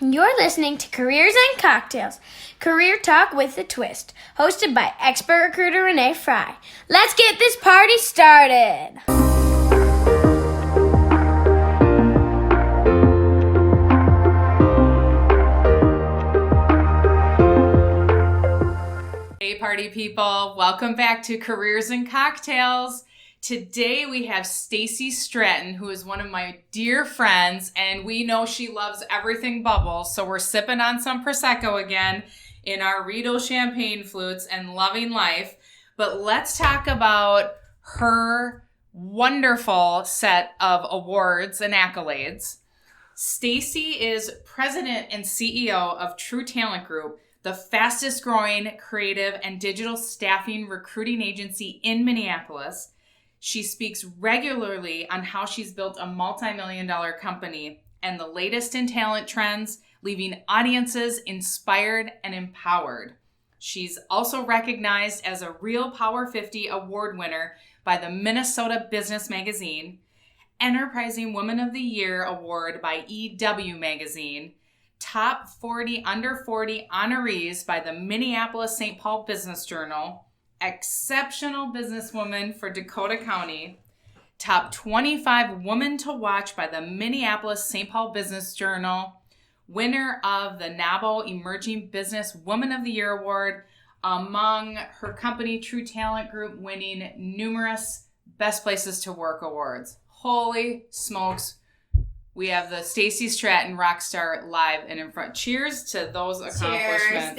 You're listening to Careers and Cocktails, Career Talk with a Twist, hosted by expert recruiter Renee Frey. Let's get this party started. Hey party people, welcome back to Careers and Cocktails. Today we have Stacey Stratton, who is one of my dear friends, and we know she loves everything bubble, so we're sipping on some Prosecco again in our Riedel champagne flutes and loving life. But let's talk about her wonderful set of awards and accolades. Stacey is president and CEO of True Talent Group, the fastest growing creative and digital staffing recruiting agency in Minneapolis. She speaks regularly on how she's built a multi-million-dollar company and the latest in talent trends, leaving audiences inspired and empowered. She's also recognized as a Real Power 50 award winner by the Minnesota Business Magazine, Enterprising Woman of the Year award by EW Magazine, Top 40 Under 40 honorees by the Minneapolis-St. Paul Business Journal, Exceptional Businesswoman for Dakota County, Top 25 Woman to Watch by the Minneapolis-St. Paul Business Journal, winner of the NABO Emerging Business Woman of the Year Award, among her company True Talent Group winning numerous Best Places to Work awards. Holy smokes. We have the Stacey Stratton Rockstar live and in front. Cheers to those accomplishments. Cheers.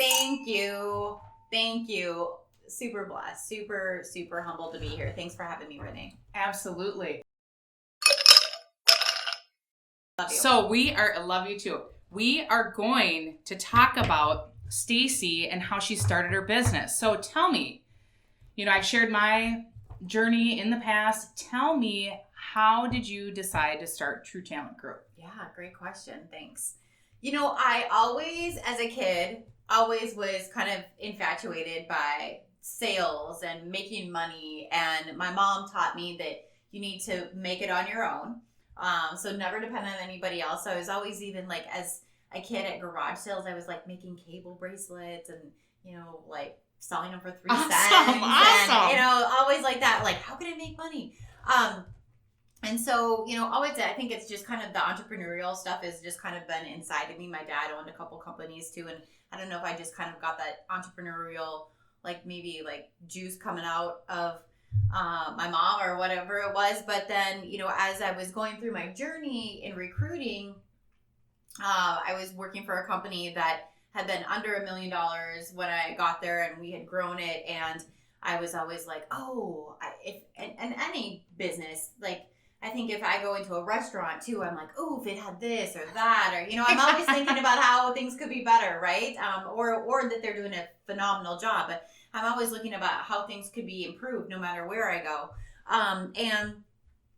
Thank you. Super blessed. Super humbled to be here. Thanks for having me, Renee. Absolutely. Love you. So love you too. We are going to talk about Stacey and how she started her business. So tell me, I've shared my journey in the past. Tell me, how did you decide to start True Talent Group? Yeah, great question. Thanks. I always, as a kid, was kind of infatuated by sales and making money. And my mom taught me that you need to make it on your own. So never depend on anybody else. So I was always, even like as a kid at garage sales, I was like making cable bracelets and, like selling them for 3 cents. Awesome. And, always like that. Like, how can I make money? And so, always, I think it's just kind of the entrepreneurial stuff has just kind of been inside of me. My dad owned a couple companies too. And I don't know if I just kind of got that entrepreneurial, like maybe like juice coming out of my mom or whatever it was. But then, as I was going through my journey in recruiting, I was working for a company that had been under $1 million when I got there, and we had grown it. And I was always like, if any business, like, I think if I go into a restaurant too, I'm like, if it had this or that, or, I'm always thinking about how things could be better, right? Or that they're doing a phenomenal job. But I'm always looking about how things could be improved no matter where I go. And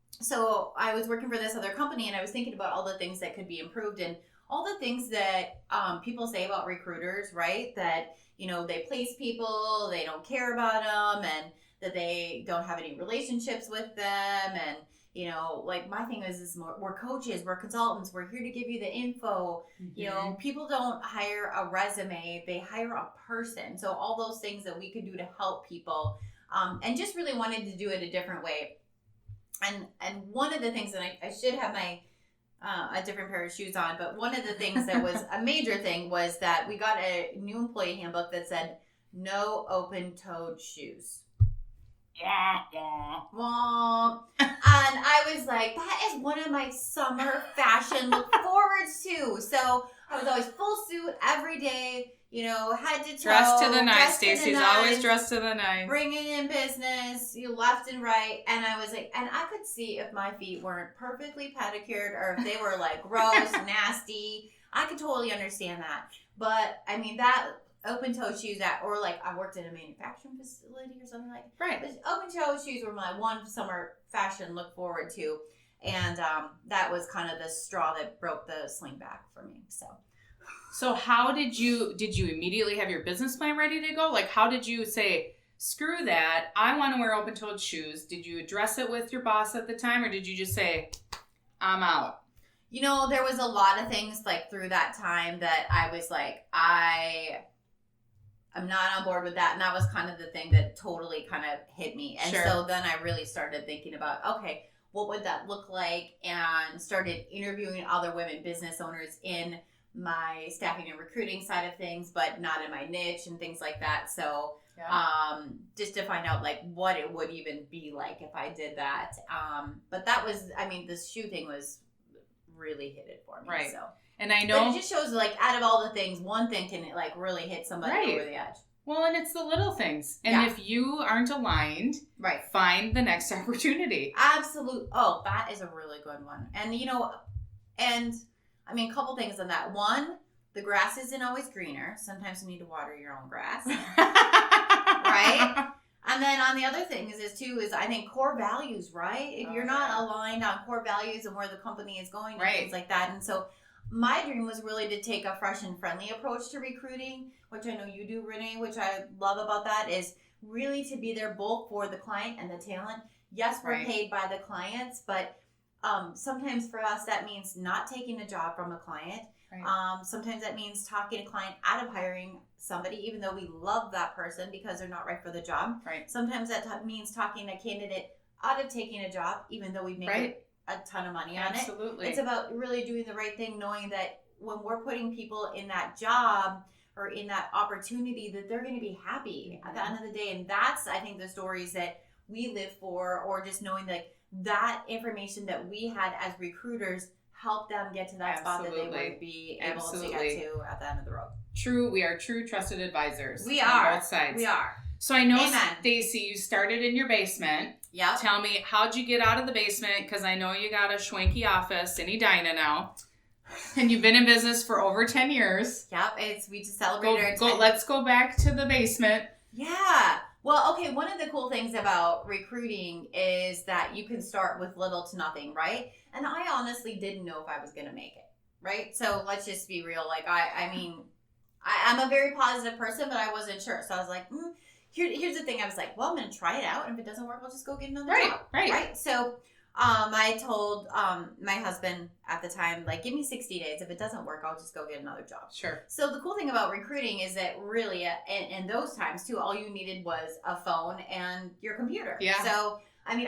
so I was working for this other company, and I was thinking about all the things that could be improved and all the things that people say about recruiters, right? That, they place people, they don't care about them, and that they don't have any relationships with them. And, like my thing is we're coaches, we're consultants, we're here to give you the info. Mm-hmm. People don't hire a resume, they hire a person. So all those things that we could do to help people, and just really wanted to do it a different way. And one of the things that I should have my a different pair of shoes on, but one of the things that was a major thing was that we got a new employee handbook that said no open-toed shoes. Wah. And I was like, that is one of my summer fashion look forwards to. So I was always full suit every day, head to toe. Dressed to the nines. Stacey's always dressed to the nines. Bringing in business, left and right. And I was like, and I could see if my feet weren't perfectly pedicured or if they were like gross, nasty. I could totally understand that. But I mean, that open-toe shoes or like I worked in a manufacturing facility or something like that. Right. But open-toe shoes were my one summer fashion look forward to. And that was kind of the straw that broke the sling back for me. So how did you immediately have your business plan ready to go? Like, how did you say, screw that, I want to wear open-toed shoes? Did you address it with your boss at the time, or did you just say, I'm out? You know, there was a lot of things like through that time that I was like, I'm not on board with that. And that was kind of the thing that totally kind of hit me. And Sure. so then I really started thinking about, okay, what would that look like? And started interviewing other women business owners in my staffing and recruiting side of things, but not in my niche and things like that. So just to find out like what it would even be like if I did that. But that was, I mean, the shoe thing was really hit it for me. Right. So. And I know. But it just shows like out of all the things, one thing can like really hit somebody over the edge. Well, and it's the little things. And if you aren't aligned, find the next opportunity. Absolutely. Oh, that is a really good one. And, you know, and I mean, a couple things on that. One, the grass isn't always greener. Sometimes you need to water your own grass. Right? And then on the other thing is I think core values, right? If you're not aligned on core values and where the company is going and things like that. And so my dream was really to take a fresh and friendly approach to recruiting, which I know you do, Renee, which I love about that, is really to be there both for the client and the talent. Yes, we're paid by the clients, but sometimes for us that means not taking a job from a client. Sometimes that means talking a client out of hiring somebody, even though we love that person because they're not right for the job. Sometimes that means talking a candidate out of taking a job, even though we make a ton of money on it. It's about really doing the right thing, knowing that when we're putting people in that job or in that opportunity, that they're going to be happy at the end of the day. And that's, I think, the stories that we live for, or just knowing that information that we had as recruiters help them get to that spot that they would be able to get to at the end of the road. True. We are true trusted advisors. We are. On both sides. We are. So I know, Stacey, you started in your basement. Yeah. Tell me, how'd you get out of the basement? Because I know you got a schwanky office in Edina now. And you've been in business for over 10 years. Yep. We just celebrated let's go back to the basement. Yeah. Well, okay, one of the cool things about recruiting is that you can start with little to nothing, right? And I honestly didn't know if I was going to make it, right? So let's just be real. Like, I'm a very positive person, but I wasn't sure. So I was like, here's the thing. I was like, well, I'm going to try it out. And if it doesn't work, I'll just go get another job. Right. So I told my husband at the time, like, give me 60 days. If it doesn't work, I'll just go get another job. Sure. So the cool thing about recruiting is that really, in those times too, all you needed was a phone and your computer. Yeah. So, I mean,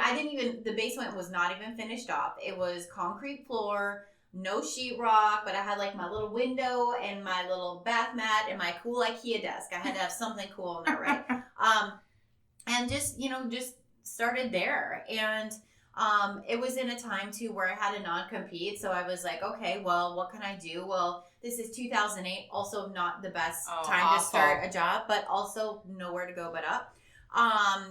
the basement was not even finished off. It was concrete floor, no sheetrock, but I had like my little window and my little bath mat and my cool IKEA desk. I had to have something cool in there, right? And just started there. And it was in a time too where I had a non-compete. So I was like, okay, well, what can I do? Well, this is 2008, also not the best time to start a job, but also nowhere to go but up.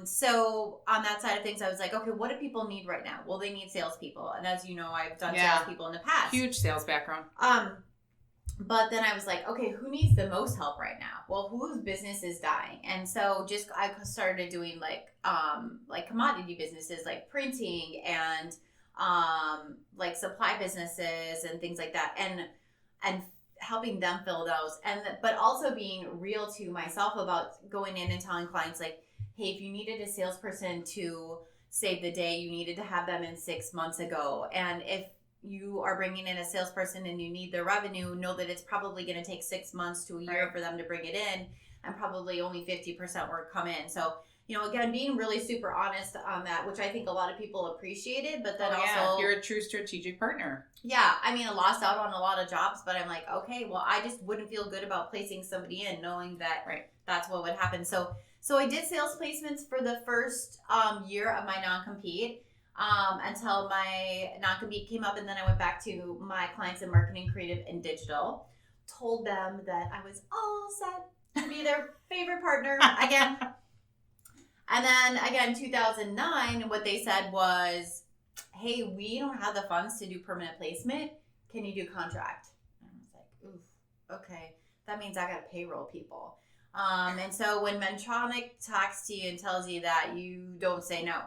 So on that side of things, I was like, okay, what do people need right now? Well, they need salespeople. And as you know, I've done salespeople in the past. Huge sales background. But then I was like, okay, who needs the most help right now? Well, whose business is dying? And so I started doing like commodity businesses, like printing and like supply businesses and things like that, and helping them fill those, but also being real to myself about going in and telling clients like, hey, if you needed a salesperson to save the day, you needed to have them in 6 months ago, and if you are bringing in a salesperson and you need their revenue, know that it's probably going to take 6 months to a year for them to bring it in, and probably only 50% will come in. So, again, being really super honest on that, which I think a lot of people appreciated, but then also... You're a true strategic partner. Yeah, I mean, I lost out on a lot of jobs, but I'm like, okay, well, I just wouldn't feel good about placing somebody in knowing that that's what would happen. So I did sales placements for the first year of my non-compete. Until my non-compete came up, and then I went back to my clients in marketing, creative, and digital. Told them that I was all set to be their favorite partner again. And then again, 2009, what they said was, hey, we don't have the funds to do permanent placement. Can you do contract? And I was like, oof, okay. That means I got to payroll people. And so when Medtronic talks to you and tells you that, you don't say no.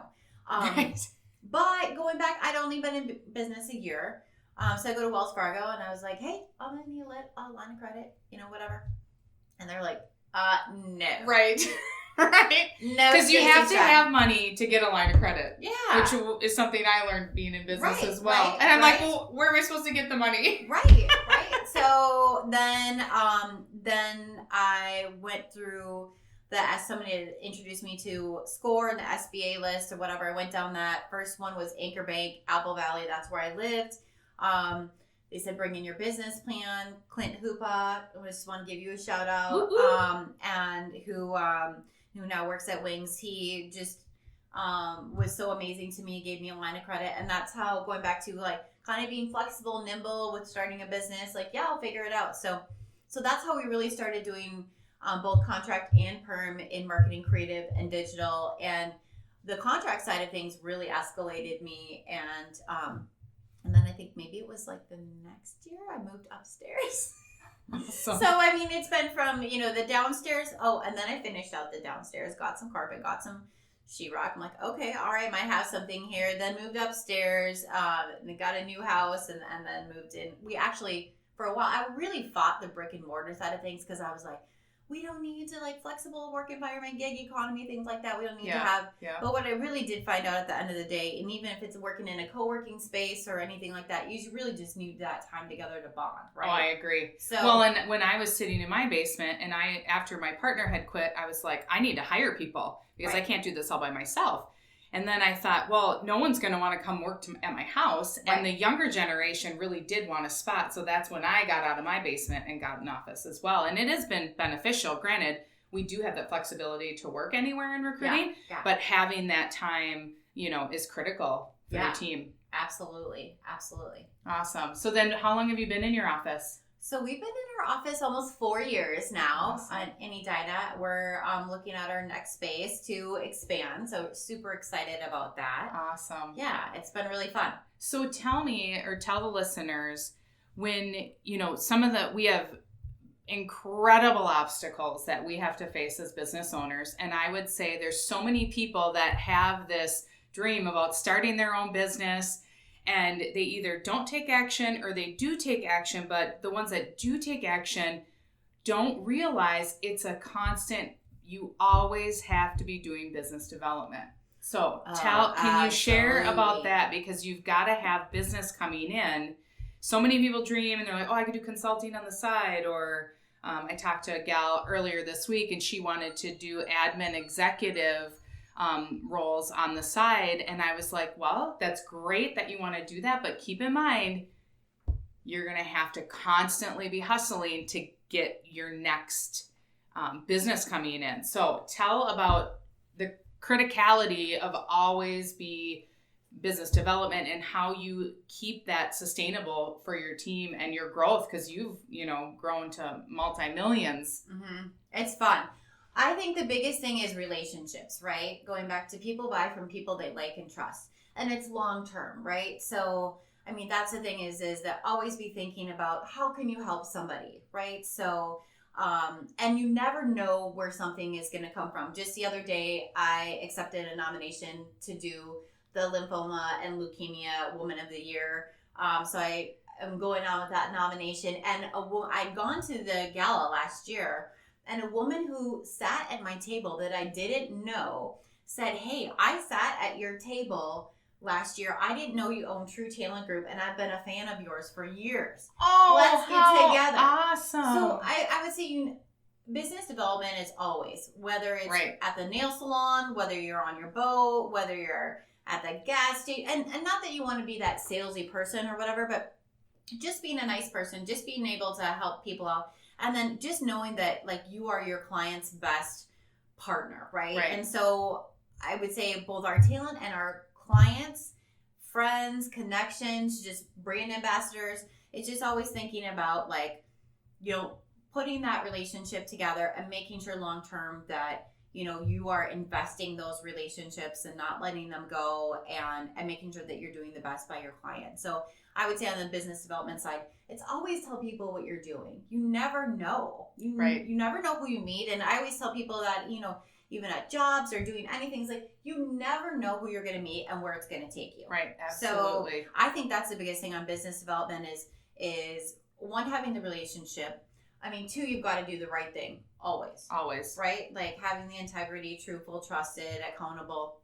But going back, I'd only been in business a year. So I go to Wells Fargo and I was like, hey, I'm going to need a line of credit, whatever. And they're like, no. Right. Right? No, Because you Stacey have to Stratton. have money to get a line of credit. Yeah. Which is something I learned being in business Right, as well. right, And I'm like, right. well, where am I supposed to get the money? Right. So then I went through as somebody had introduced me to SCORE and the SBA list or whatever. I went down that. First one was Anchor Bank, Apple Valley. That's where I lived. They said, bring in your business plan. Clint Hoopa, I just want to give you a shout out. Woo-woo. And who now works at Wings. He just was so amazing to me, gave me a line of credit. And that's how, going back to like kind of being flexible, nimble with starting a business, like, yeah, I'll figure it out. So that's how we really started doing both contract and perm in marketing, creative, and digital. And the contract side of things really escalated me. And then I think maybe it was like the next year I moved upstairs. Awesome. So, I mean, it's been from, the downstairs. Oh, and then I finished out the downstairs, got some carpet, got some sheetrock. I'm like, okay, all right, might have something here. Then moved upstairs, and got a new house, and then moved in. We actually, for a while, I really fought the brick and mortar side of things because I was like, we don't need to, like, flexible work environment, gig economy, things like that. We don't need to have. Yeah. But what I really did find out at the end of the day, and even if it's working in a co-working space or anything like that, you really just need that time together to bond, right? Oh, I agree. So, well, and when I was sitting in my basement and after my partner had quit, I was like, I need to hire people because I can't do this all by myself. And then I thought, well, no one's going to want to come work at my house. Right. And the younger generation really did want a spot. So that's when I got out of my basement and got an office as well. And it has been beneficial. Granted, we do have the flexibility to work anywhere in recruiting, but having that time, is critical for the team. Absolutely. Awesome. So then how long have you been in your office? So we've been in our office almost 4 years now. Awesome. In Edina. We're looking at our next space to expand. So super excited about that. Awesome. Yeah, it's been really fun. So tell me, or tell the listeners, when, we have incredible obstacles that we have to face as business owners. And I would say there's so many people that have this dream about starting their own business, and they either don't take action or they do take action, but the ones that do take action don't realize it's a constant, you always have to be doing business development. So can you share about that? Because you've got to have business coming in. So many people dream and they're like, oh, I could do consulting on the side. Or I talked to a gal earlier this week and she wanted to do admin executive roles on the side. And I was like, well, that's great that you want to do that. But keep in mind, you're going to have to constantly be hustling to get your next business coming in. So tell about the criticality of always be business development and how you keep that sustainable for your team and your growth, because you've, grown to multi-millions. Mm-hmm. It's fun. I think the biggest thing is relationships, right? Going back to people buy from people they like and trust. And it's long term, right? So, I mean, that's the thing is that always be thinking about how can you help somebody, right? So, and you never know where something is going to come from. Just the other day, I accepted a nomination to do the Lymphoma and Leukemia Woman of the Year. So I am going on with that nomination. And I'd gone to the gala last year, and a woman who sat at my table that I didn't know said, hey, I sat at your table last year. I didn't know you own True Talent Group, and I've been a fan of yours for years. Oh, let's get together. Awesome. So I would say business development is always, whether it's at the nail salon, whether you're on your boat, whether you're at the gas station, and not that you want to be that salesy person or whatever, but just being a nice person, just being able to help people out. And then just knowing that, like, you are your client's best partner, right? And so I would say both our talent and our clients, friends, connections, just brand ambassadors, it's just always thinking about, like, putting that relationship together and making sure long-term that, you are investing those relationships and not letting them go, and making sure that you're doing the best by your client. So I would say on the business development side, it's always tell people what you're doing. You never know. You never know who you meet. And I always tell people that, even at jobs or doing anything, it's like, you never know who you're going to meet and where it's going to take you. Right. Absolutely. So I think that's the biggest thing on business development is one, having the relationship, I mean, 2, you've got to do the right thing always. Always. Right? Like having the integrity, truthful, trusted, accountable.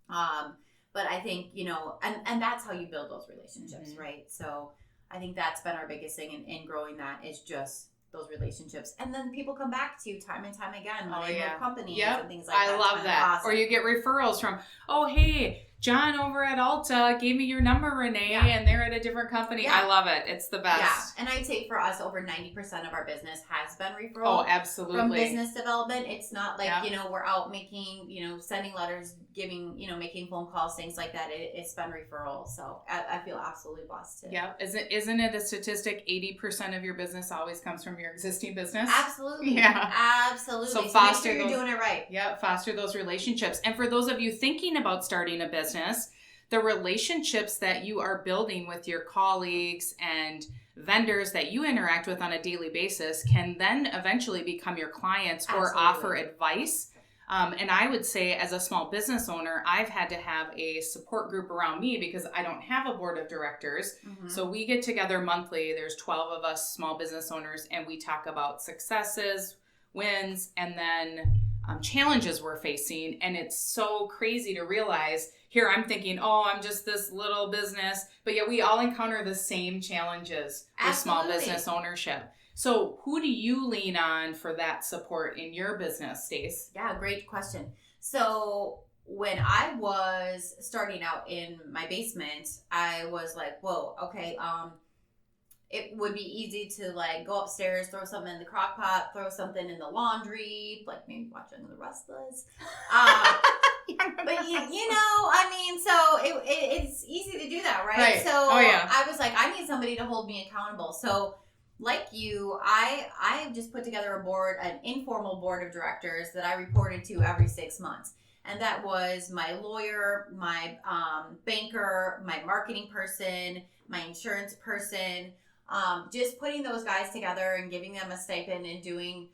But I think, and that's how you build those relationships, right? So I think that's been our biggest thing in growing that is just those relationships. And then people come back to you time and time again when they move companies and things like that. I love that. Awesome. Or you get referrals from, oh, hey, John over at Alta gave me your number, Renee, and they're at a different company. I love it. It's the best. Yeah, and I'd say for us, over 90% of our business has been referral. Oh, absolutely. From business development. It's not like, we're out making, sending letters, giving, making phone calls, things like that. It's been referral. So I feel absolutely blessed too. Yeah. Isn't it a statistic 80% of your business always comes from your existing business? Absolutely. Yeah. Absolutely. So foster make sure you're doing it right. Yeah, foster those relationships. And for those of you thinking about starting a business, the relationships that you are building with your colleagues and vendors that you interact with on a daily basis can then eventually become your clients or offer advice. And I would say as a small business owner, I've had to have a support group around me because I don't have a board of directors. So we get together monthly. There's 12 of us small business owners, and we talk about successes, wins, and then challenges we're facing. And it's so crazy to realize here I'm thinking, oh, I'm just this little business, but yet we all encounter the same challenges with small business ownership. So who do you lean on for that support in your business, Stace? Yeah, great question. So when I was starting out in my basement, I was like, whoa, okay, it would be easy to like go upstairs, throw something in the crock pot, throw something in the laundry, like maybe watching the Restless. But so it's easy to do that, right? So I was like, I need somebody to hold me accountable. So like you, I just put together an informal board of directors that I reported to every 6 months. And that was my lawyer, my banker, my marketing person, my insurance person, just putting those guys together and giving them a stipend and doing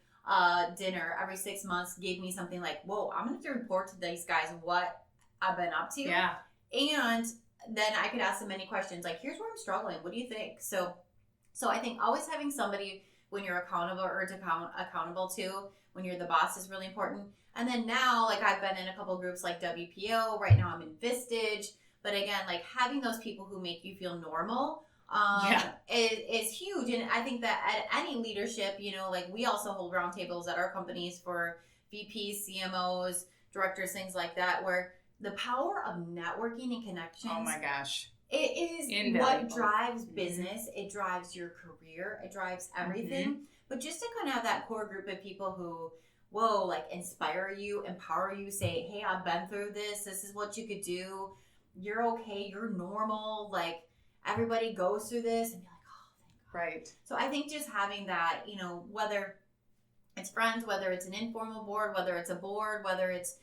dinner every 6 months gave me something like, whoa, I'm going to have to report to these guys what I've been up to. Yeah. And then I could ask them many questions like, here's where I'm struggling. What do you think? So I think always having somebody when you're accountable or accountable to, when you're the boss, is really important. And then now, like I've been in a couple groups like WPO. Right now I'm in Vistage. But again, like having those people who make you feel normal is huge. And I think that at any leadership, like we also hold roundtables at our companies for VPs, CMOs, directors, things like that, where the power of networking and connections. Oh my gosh. It is invaluable. What drives business. It drives your career. It drives everything. But just to kind of have that core group of people who, like inspire you, empower you, say, hey, I've been through this. This is what you could do. You're okay. You're normal. Like everybody goes through this, and you're like, oh, thank God. Right. So I think just having that, whether it's friends, whether it's an informal board, whether it's a board, whether it's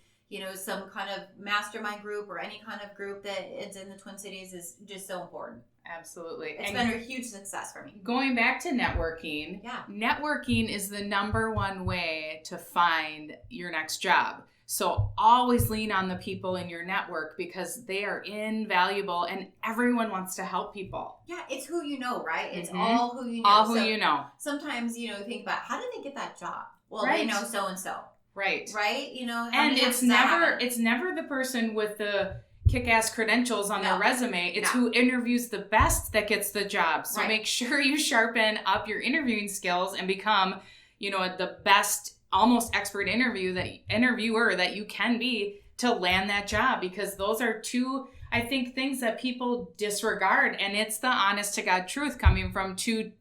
some kind of mastermind group or any kind of group that is in the Twin Cities is just so important. Absolutely. It's been a huge success for me. Going back to networking, networking is the number one way to find your next job. So always lean on the people in your network because they are invaluable and everyone wants to help people. Yeah, it's who you know, right? It's all who you know. All who you know. Sometimes, think about how did they get that job? Well, they know so-and-so. Right. Right? And it's never the person with the kick-ass credentials on their resume. It's who interviews the best that gets the job. So make sure you sharpen up your interviewing skills and become, the best, almost expert interviewer that you can be to land that job, because those are two, I think, things that people disregard. And it's the honest to God truth coming from two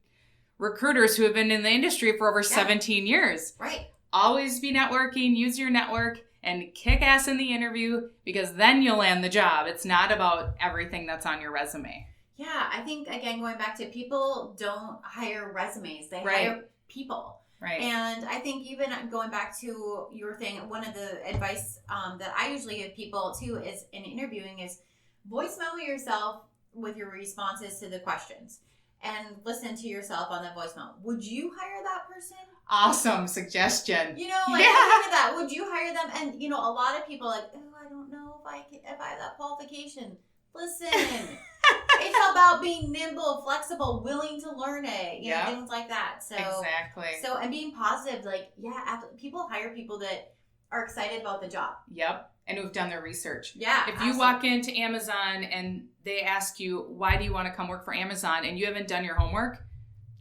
recruiters who have been in the industry for over 17 years. Right. Always be networking, use your network, and kick ass in the interview, because then you'll land the job. It's not about everything that's on your resume. Yeah, I think, again, going back to people don't hire resumes. They hire people. Right. And I think even going back to your thing, one of the advice that I usually give people too is in interviewing is voicemail yourself with your responses to the questions and listen to yourself on that voicemail. Would you hire that person? Awesome suggestion. Think of that. Would you hire them? And a lot of people are like, oh, I don't know if I have that qualification. Listen, It's about being nimble, flexible, willing to learn it, you know, things like that. So exactly. So, and being positive, like, people hire people that are excited about the job. Yep. And who've done their research. Yeah. If you walk into Amazon and they ask you, why do you want to come work for Amazon, and you haven't done your homework,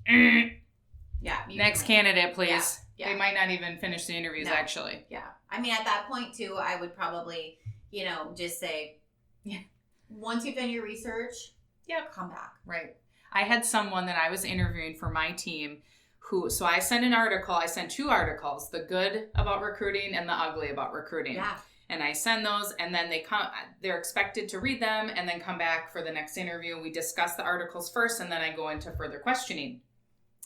next candidate, please. Yeah. They might not even finish the interviews, actually. Yeah. I mean, at that point, too, I would probably, just say, once you've done your research, come back. Right. I had someone that I was interviewing for my team so I sent two articles, the good about recruiting and the ugly about recruiting. Yeah. And I send those, and then they're expected to read them and then come back for the next interview. We discuss the articles first, and then I go into further questioning.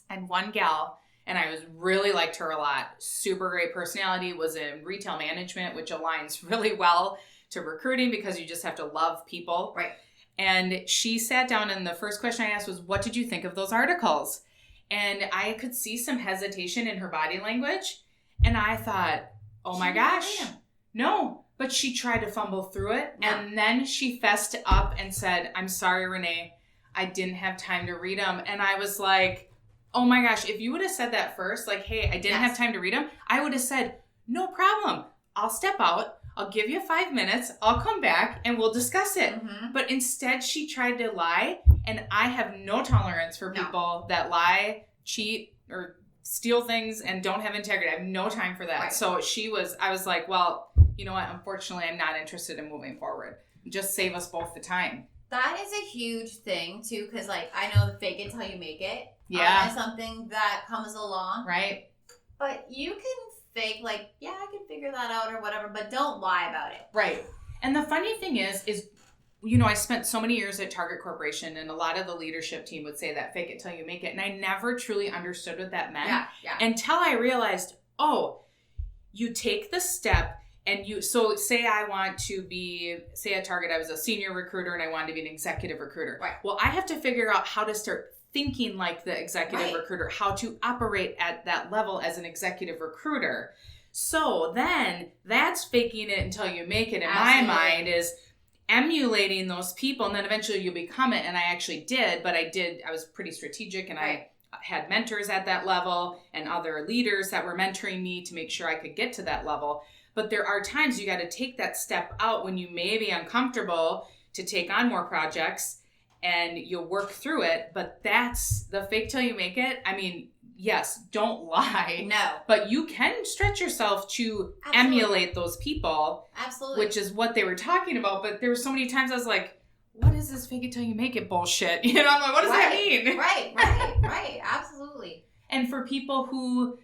And one gal, and I really liked her a lot, super great personality, was in retail management, which aligns really well to recruiting because you just have to love people. Right. And she sat down, and the first question I asked was, what did you think of those articles? And I could see some hesitation in her body language. And I thought, oh my gosh. No, but she tried to fumble through it. Yeah. And then she fessed up and said, I'm sorry, Renee, I didn't have time to read them. And I was like, oh my gosh, if you would have said that first, like, hey, I didn't have time to read them, I would have said, no problem. I'll step out. I'll give you 5 minutes. I'll come back and we'll discuss it. Mm-hmm. But instead she tried to lie. And I have no tolerance for people that lie, cheat, or steal things and don't have integrity. I have no time for that. Right. So I was like, well, you know what? Unfortunately, I'm not interested in moving forward. Just save us both the time. That is a huge thing, too, because, like, I know the fake it till you make it. Yeah. Is something that comes along. Right. But you can fake, like, I can figure that out or whatever, but don't lie about it. Right. And the funny thing is, I spent so many years at Target Corporation, and a lot of the leadership team would say that fake it till you make it. And I never truly understood what that meant until I realized, you take the step. And say I want to be, at Target, I was a senior recruiter and I wanted to be an executive recruiter. Right. Well, I have to figure out how to start thinking like the executive recruiter, how to operate at that level as an executive recruiter. So then that's faking it until you make it in my mind, is emulating those people. And then eventually you'll become it. And I actually did, but I was pretty strategic, and I had mentors at that level and other leaders that were mentoring me to make sure I could get to that level. But there are times you got to take that step out when you may be uncomfortable to take on more projects, and you'll work through it. But that's the fake till you make it. I mean, yes, don't lie. No. But you can stretch yourself to emulate those people. Absolutely. Which is what they were talking about. But there were so many times I was like, what is this fake it till you make it bullshit? I'm like, what does that mean? Right. Absolutely. And for people who...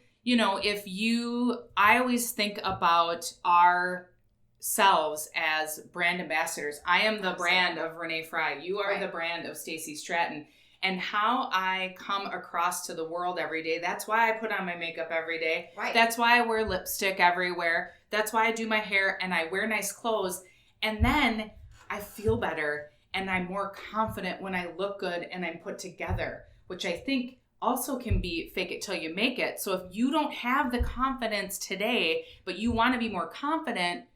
I always think about ourselves as brand ambassadors. I am the brand of Renee Frey. You are the brand of Stacey Stratton. And how I come across to the world every day, that's why I put on my makeup every day. Right. That's why I wear lipstick everywhere. That's why I do my hair and I wear nice clothes. And then I feel better and I'm more confident when I look good and I'm put together, which I think also can be fake it till you make it. So if you don't have the confidence today, but you want to be more confident,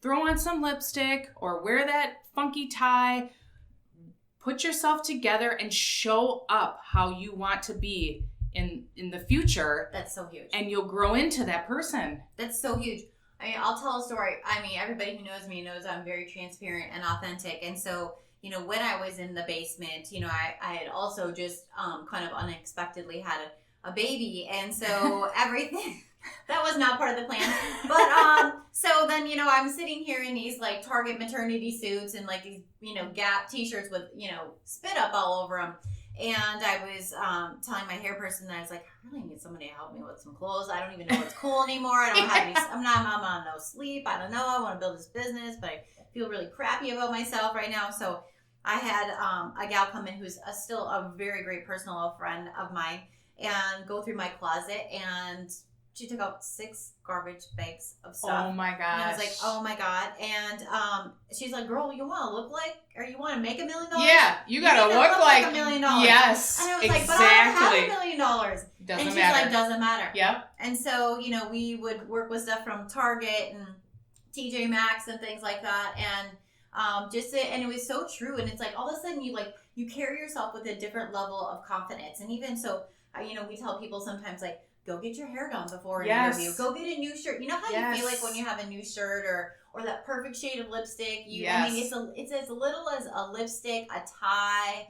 throw on some lipstick or wear that funky tie, put yourself together and show up how you want to be in the future. That's so huge. And you'll grow into that person. That's so huge. I mean, I'll tell a story. I mean, everybody who knows me knows I'm very transparent and authentic. And so, when I was in the basement, I had also just kind of unexpectedly had a baby. And so everything, that was not part of the plan. But so then, I'm sitting here in these like Target maternity suits and like these, Gap t-shirts with, spit up all over them. And I was telling my hair person that I was like, I really need somebody to help me with some clothes. I don't even know what's cool anymore. I don't have any, I'm on no sleep. I don't know. I want to build this business, but I feel really crappy about myself right now. So I had a gal come in who's still a very great personal friend of mine and go through my closet, and she took out 6 garbage bags of stuff. Oh my gosh. And I was like, oh my God. And she's like, girl, you want to look like, or you want to make $1 million? Yeah, you got to look like $1 million. Yes, and I was exactly. like, but I don't have $1 million. Doesn't and she's matter. like, doesn't matter. Yep. And so, we would work with stuff from Target and TJ Maxx and things like that. And And it was so true. And it's like all of a sudden you carry yourself with a different level of confidence. And even so, we tell people sometimes like, go get your hair done before an interview. Go get a new shirt. You know how you feel like when you have a new shirt or that perfect shade of lipstick. I mean, it's as little as a lipstick, a tie,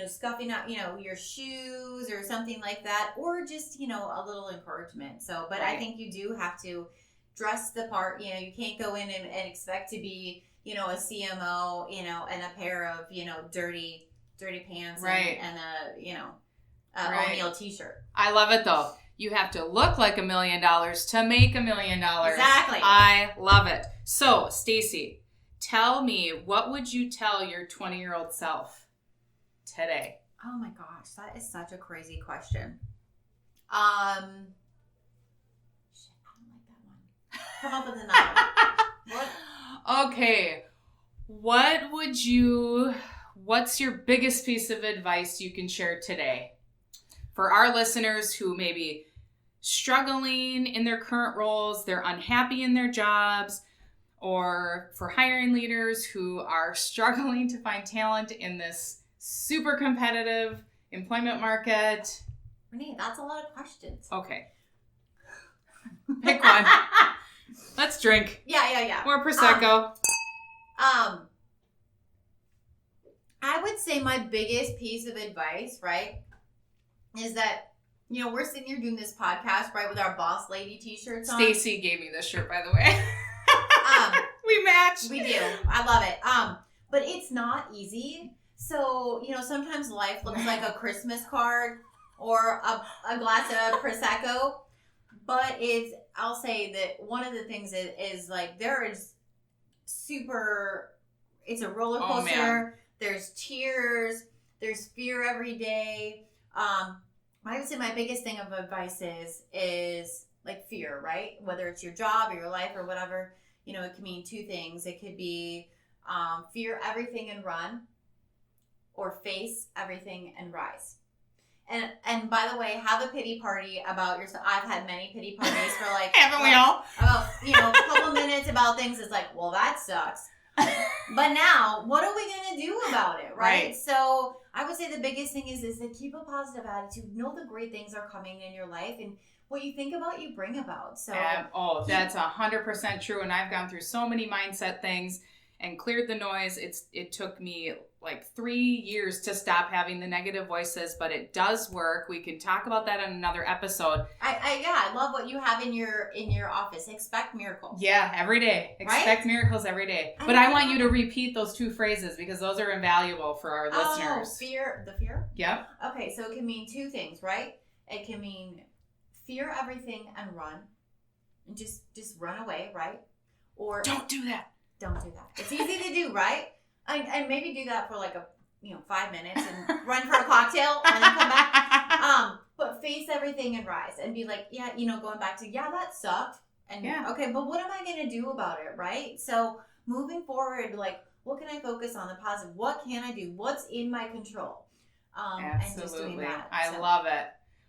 scuffing out, your shoes or something like that, or just, a little encouragement. So, but I think you do have to dress the part. You can't go in and expect to be, a CMO, and a pair of, dirty pants and a, O'Neill t-shirt. I love it though. You have to look like $1 million to make $1 million. Exactly. I love it. So, Stacey, tell me, what would you tell your 20-year-old self today? Oh my gosh, that is such a crazy question. Shit, I don't like that one. Come up with another one. What? Okay. What's your biggest piece of advice you can share today for our listeners who may be struggling in their current roles, they're unhappy in their jobs, or for hiring leaders who are struggling to find talent in this super competitive employment market? Renee, that's a lot of questions. Okay. Pick one. Let's drink. Yeah. More Prosecco. I would say my biggest piece of advice, right, is that, we're sitting here doing this podcast, right, with our boss lady t-shirts on. Stacey gave me this shirt, by the way. We match. We do. I love it. But it's not easy. So, sometimes life looks like a Christmas card or a glass of Prosecco. But I'll say that one of the things is like, there is it's a roller coaster. There's tears. There's fear every day. I would say my biggest thing of advice is like fear, right? Whether it's your job or your life or whatever, it can mean two things. It could be fear everything and run, or face everything and rise. And by the way, have a pity party about yourself. I've had many pity parties for like haven't we all? About a couple minutes about things. It's like, well, that sucks. But now, what are we going to do about it, right? So I would say the biggest thing is to keep a positive attitude. Know the great things are coming in your life, and what you think about, you bring about. So that's 100% true. And I've gone through so many mindset things and cleared the noise. It took me like 3 years to stop having the negative voices, but it does work. We can talk about that in another episode. I love what you have in your office. Expect miracles. Yeah, every day. Expect miracles every day. But I want you to repeat those two phrases because those are invaluable for our listeners. The fear? Yep. Okay, so it can mean two things, right? It can mean fear everything and run. And just run away, right? Or don't do that. Don't do that. It's easy to do, right? And maybe do that for like 5 minutes and run for a cocktail and then come back. But face everything and rise and be like, going back to, that sucked. And okay, but what am I going to do about it, right? So moving forward, like, what can I focus on? The positive. What can I do? What's in my control? Absolutely. And just doing that. I love it.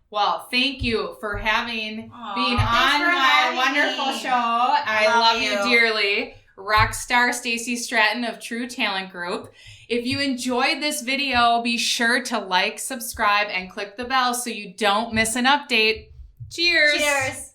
Well, thank you for being on my wonderful show. I love you dearly. Rockstar Stacey Stratton of True Talent Group. If you enjoyed this video, be sure to like, subscribe, and click the bell so you don't miss an update. Cheers! Cheers!